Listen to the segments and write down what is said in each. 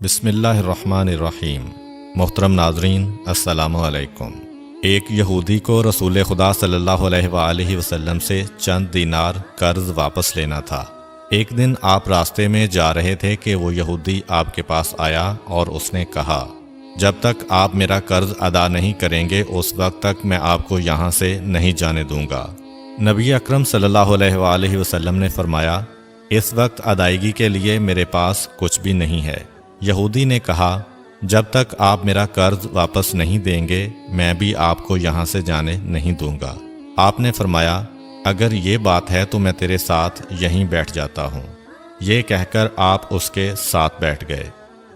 بسم اللہ الرحمن الرحیم۔ محترم ناظرین، السلام علیکم۔ ایک یہودی کو رسول خدا صلی اللہ علیہ وآلہ وسلم سے چند دینار قرض واپس لینا تھا۔ ایک دن آپ راستے میں جا رہے تھے کہ وہ یہودی آپ کے پاس آیا اور اس نے کہا، جب تک آپ میرا قرض ادا نہیں کریں گے اس وقت تک میں آپ کو یہاں سے نہیں جانے دوں گا۔ نبی اکرم صلی اللہ علیہ وآلہ وسلم نے فرمایا، اس وقت ادائیگی کے لیے میرے پاس کچھ بھی نہیں ہے۔ یہودی نے کہا، جب تک آپ میرا قرض واپس نہیں دیں گے میں بھی آپ کو یہاں سے جانے نہیں دوں گا۔ آپ نے فرمایا، اگر یہ بات ہے تو میں تیرے ساتھ یہیں بیٹھ جاتا ہوں۔ یہ کہہ کر آپ اس کے ساتھ بیٹھ گئے۔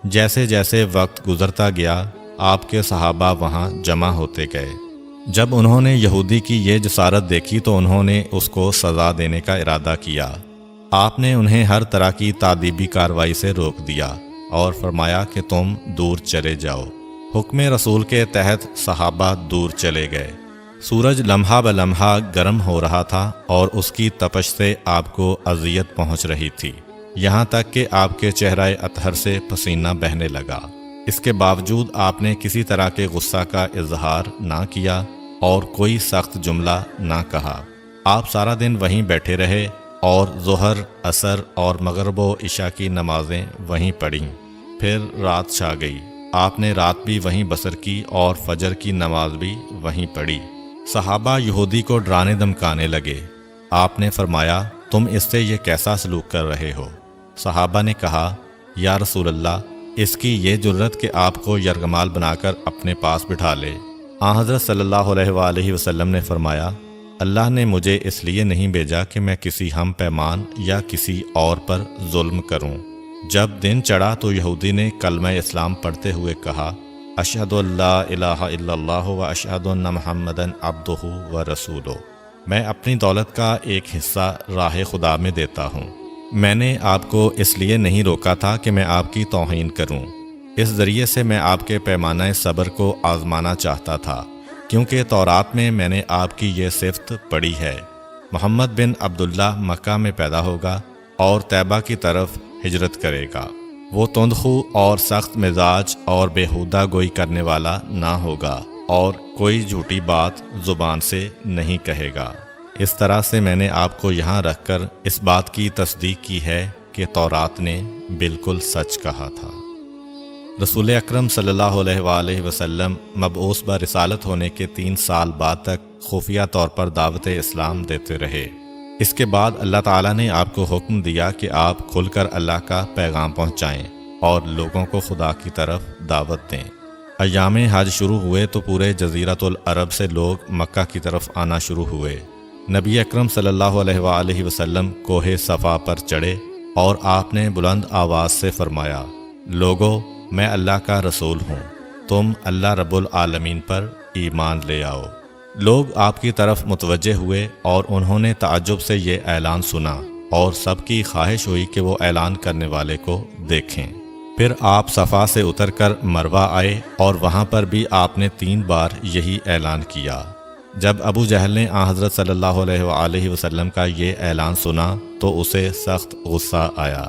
جیسے جیسے وقت گزرتا گیا آپ کے صحابہ وہاں جمع ہوتے گئے۔ جب انہوں نے یہودی کی یہ جسارت دیکھی تو انہوں نے اس کو سزا دینے کا ارادہ کیا۔ آپ نے انہیں ہر طرح کی تادیبی کارروائی سے روک دیا اور فرمایا کہ تم دور چلے جاؤ۔ حکم رسول کے تحت صحابہ دور چلے گئے۔ سورج لمحہ بلمحہ گرم ہو رہا تھا اور اس کی تپش سے آپ کو اذیت پہنچ رہی تھی، یہاں تک کہ آپ کے چہرہ اطہر سے پسینہ بہنے لگا۔ اس کے باوجود آپ نے کسی طرح کے غصہ کا اظہار نہ کیا اور کوئی سخت جملہ نہ کہا۔ آپ سارا دن وہیں بیٹھے رہے اور ظہر، عصر اور مغرب و عشاء کی نمازیں وہیں پڑھیں۔ پھر رات چھا گئی۔ آپ نے رات بھی وہیں بسر کی اور فجر کی نماز بھی وہیں پڑھی۔ صحابہ یہودی کو ڈرانے دھمکانے لگے۔ آپ نے فرمایا، تم اس سے یہ کیسا سلوک کر رہے ہو؟ صحابہ نے کہا، یا رسول اللہ، اس کی یہ جرت کہ آپ کو یرغمال بنا کر اپنے پاس بٹھا لے۔ آن حضرت صلی اللہ علیہ وآلہ وسلم نے فرمایا، اللہ نے مجھے اس لیے نہیں بھیجا کہ میں کسی ہم پیمان یا کسی اور پر ظلم کروں۔ جب دن چڑھا تو یہودی نے کلمہ اسلام پڑھتے ہوئے کہا، اشہد ان لا الہ الا اللہ و اشہد ان محمدً عبدہ و رسولہ۔ میں اپنی دولت کا ایک حصہ راہ خدا میں دیتا ہوں۔ میں نے آپ کو اس لیے نہیں روکا تھا کہ میں آپ کی توہین کروں۔ اس ذریعے سے میں آپ کے پیمانہ صبر کو آزمانا چاہتا تھا، کیونکہ تورات میں نے آپ کی یہ صفت پڑھی ہے، محمد بن عبداللہ مکہ میں پیدا ہوگا اور طیبہ کی طرف ہجرت کرے گا۔ وہ تندخو اور سخت مزاج اور بیہودہ گوئی کرنے والا نہ ہوگا اور کوئی جھوٹی بات زبان سے نہیں کہے گا۔ اس طرح سے میں نے آپ کو یہاں رکھ کر اس بات کی تصدیق کی ہے کہ تورات نے بالکل سچ کہا تھا۔ رسول اکرم صلی اللہ علیہ وآلہ وسلم مبعوث برسالت ہونے کے 3 سال بعد تک خفیہ طور پر دعوت اسلام دیتے رہے۔ اس کے بعد اللہ تعالیٰ نے آپ کو حکم دیا کہ آپ کھل کر اللہ کا پیغام پہنچائیں اور لوگوں کو خدا کی طرف دعوت دیں۔ ایام حج شروع ہوئے تو پورے جزیرۃ العرب سے لوگ مکہ کی طرف آنا شروع ہوئے۔ نبی اکرم صلی اللہ علیہ وآلہ وسلم کوہ صفا پر چڑھے اور آپ نے بلند آواز سے فرمایا، لوگو، میں اللہ کا رسول ہوں، تم اللہ رب العالمین پر ایمان لے آؤ۔ لوگ آپ کی طرف متوجہ ہوئے اور انہوں نے تعجب سے یہ اعلان سنا اور سب کی خواہش ہوئی کہ وہ اعلان کرنے والے کو دیکھیں۔ پھر آپ صفا سے اتر کر مروہ آئے اور وہاں پر بھی آپ نے 3 بار یہی اعلان کیا۔ جب ابو جہل نے آن حضرت صلی اللہ علیہ وآلہ وسلم کا یہ اعلان سنا تو اسے سخت غصہ آیا۔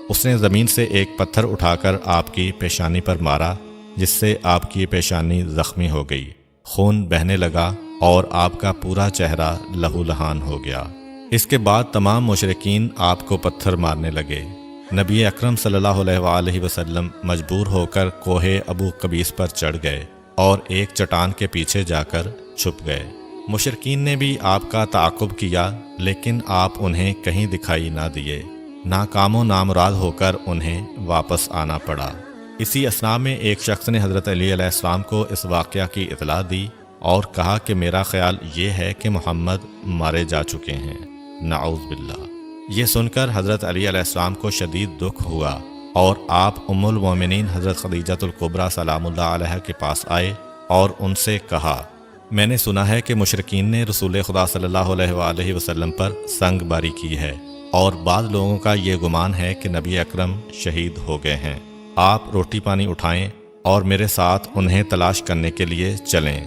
اس نے زمین سے ایک پتھر اٹھا کر آپ کی پیشانی پر مارا، جس سے آپ کی پیشانی زخمی ہو گئی، خون بہنے لگا اور آپ کا پورا چہرہ لہو لہان ہو گیا۔ اس کے بعد تمام مشرکین آپ کو پتھر مارنے لگے۔ نبی اکرم صلی اللہ علیہ وآلہ وسلم مجبور ہو کر کوہ ابو قبیس پر چڑھ گئے اور ایک چٹان کے پیچھے جا کر چھپ گئے۔ مشرکین نے بھی آپ کا تعاقب کیا لیکن آپ انہیں کہیں دکھائی نہ دیے۔ ناکام و نامراد ہو کر انہیں واپس آنا پڑا۔ اسی اثناء میں ایک شخص نے حضرت علی علیہ السلام کو اس واقعہ کی اطلاع دی اور کہا کہ میرا خیال یہ ہے کہ محمد مارے جا چکے ہیں، نعوذ باللہ۔ یہ سن کر حضرت علی علیہ السلام کو شدید دکھ ہوا اور آپ ام المومنین حضرت خدیجہ الکبریٰ سلام اللہ علیہ کے پاس آئے اور ان سے کہا، میں نے سنا ہے کہ مشرکین نے رسول خدا صلی اللہ علیہ وآلہ وسلم پر سنگ باری کی ہے اور بعض لوگوں کا یہ گمان ہے کہ نبی اکرم شہید ہو گئے ہیں۔ آپ روٹی پانی اٹھائیں اور میرے ساتھ انہیں تلاش کرنے کے لیے چلیں،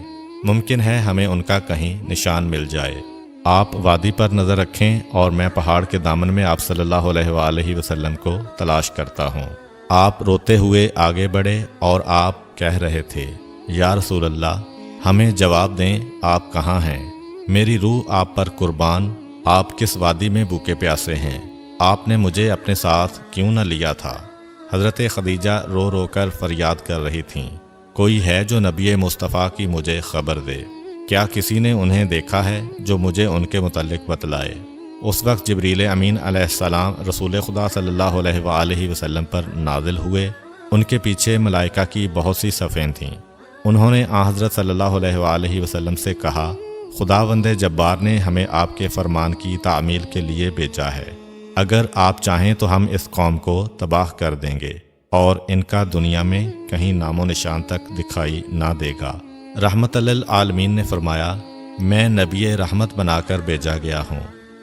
ممکن ہے ہمیں ان کا کہیں نشان مل جائے۔ آپ وادی پر نظر رکھیں اور میں پہاڑ کے دامن میں آپ صلی اللہ علیہ وآلہ وسلم کو تلاش کرتا ہوں۔ آپ روتے ہوئے آگے بڑھے اور آپ کہہ رہے تھے، یا رسول اللہ، ہمیں جواب دیں، آپ کہاں ہیں؟ میری روح آپ پر قربان، آپ کس وادی میں بھوکے پیاسے ہیں؟ آپ نے مجھے اپنے ساتھ کیوں نہ لیا تھا؟ حضرت خدیجہ رو رو کر فریاد کر رہی تھیں، کوئی ہے جو نبی مصطفیٰ کی مجھے خبر دے؟ کیا کسی نے انہیں دیکھا ہے جو مجھے ان کے متعلق بتلائے؟ اس وقت جبریل امین علیہ السلام رسول خدا صلی اللہ علیہ وآلہ وسلم پر نازل ہوئے۔ ان کے پیچھے ملائکہ کی بہت سی صفیں تھیں۔ انہوں نے حضرت صلی اللہ علیہ وآلہ وسلم سے کہا، خداوند جبار نے ہمیں آپ کے فرمان کی تعمیل کے لیے بھیجا ہے۔ اگر آپ چاہیں تو ہم اس قوم کو تباہ کر دیں گے اور ان کا دنیا میں کہیں نام و نشان تک دکھائی نہ دے گا۔ رحمت للعالمین نے فرمایا، میں نبی رحمت بنا کر بھیجا گیا ہوں،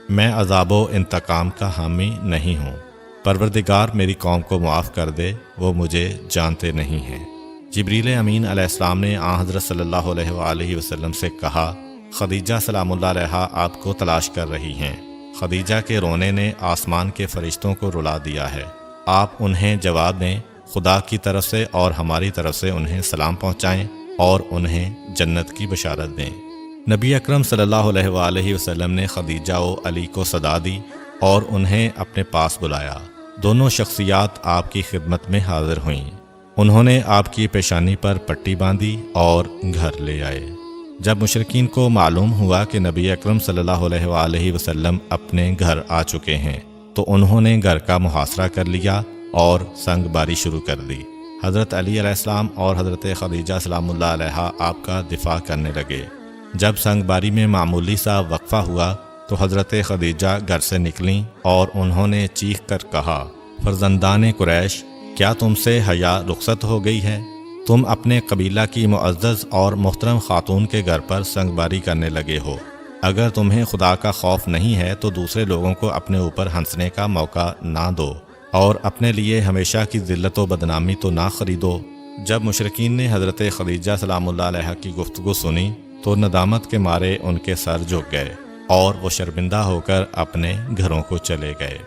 میں عذاب و انتقام کا حامی نہیں ہوں۔ پروردگار میری قوم کو معاف کر دے، وہ مجھے جانتے نہیں ہیں۔ جبریل امین علیہ السلام نے حضرت صلی اللہ علیہ وآلہ وسلم سے کہا، خدیجہ سلام اللہ علیہا آپ کو تلاش کر رہی ہیں۔ خدیجہ کے رونے نے آسمان کے فرشتوں کو رلا دیا ہے، آپ انہیں جواب دیں، خدا کی طرف سے اور ہماری طرف سے انہیں سلام پہنچائیں اور انہیں جنت کی بشارت دیں۔ نبی اکرم صلی اللہ علیہ وآلہ وسلم نے خدیجہ و علی کو صدا دی اور انہیں اپنے پاس بلایا۔ دونوں شخصیات آپ کی خدمت میں حاضر ہوئیں۔ انہوں نے آپ کی پیشانی پر پٹی باندھی اور گھر لے آئے۔ جب مشرکین کو معلوم ہوا کہ نبی اکرم صلی اللہ علیہ وآلہ وسلم اپنے گھر آ چکے ہیں تو انہوں نے گھر کا محاصرہ کر لیا اور سنگ باری شروع کر دی۔ حضرت علی علیہ السلام اور حضرت خدیجہ سلام اللہ علیہا آپ کا دفاع کرنے لگے۔ جب سنگ باری میں معمولی سا وقفہ ہوا تو حضرت خدیجہ گھر سے نکلیں اور انہوں نے چیخ کر کہا، فرزندان قریش، کیا تم سے حیا رخصت ہو گئی ہے؟ تم اپنے قبیلہ کی معزز اور محترم خاتون کے گھر پر سنگ باری کرنے لگے ہو۔ اگر تمہیں خدا کا خوف نہیں ہے تو دوسرے لوگوں کو اپنے اوپر ہنسنے کا موقع نہ دو اور اپنے لیے ہمیشہ کی ذلت و بدنامی تو نہ خریدو۔ جب مشرکین نے حضرت خدیجہ سلام اللہ علیہا کی گفتگو سنی تو ندامت کے مارے ان کے سر جھک گئے اور وہ شرمندہ ہو کر اپنے گھروں کو چلے گئے۔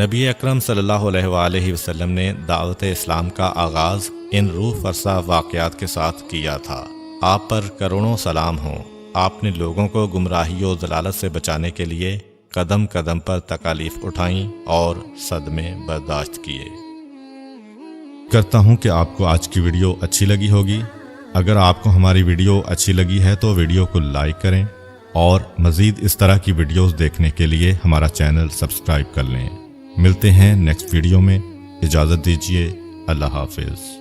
نبی اکرم صلی اللہ علیہ وآلہ وسلم نے دعوت اسلام کا آغاز ان روح فرسا واقعات کے ساتھ کیا تھا۔ آپ پر کروڑوں سلام ہوں۔ آپ نے لوگوں کو گمراہی و ضلالت سے بچانے کے لیے قدم قدم پر تکالیف اٹھائیں اور صدمے برداشت کیے۔ کرتا ہوں کہ آپ کو آج کی ویڈیو اچھی لگی ہوگی۔ اگر آپ کو ہماری ویڈیو اچھی لگی ہے تو ویڈیو کو لائک کریں اور مزید اس طرح کی ویڈیوز دیکھنے کے لیے ہمارا چینل سبسکرائب کر لیں۔ ملتے ہیں نیکسٹ ویڈیو میں، اجازت دیجیے، اللہ حافظ۔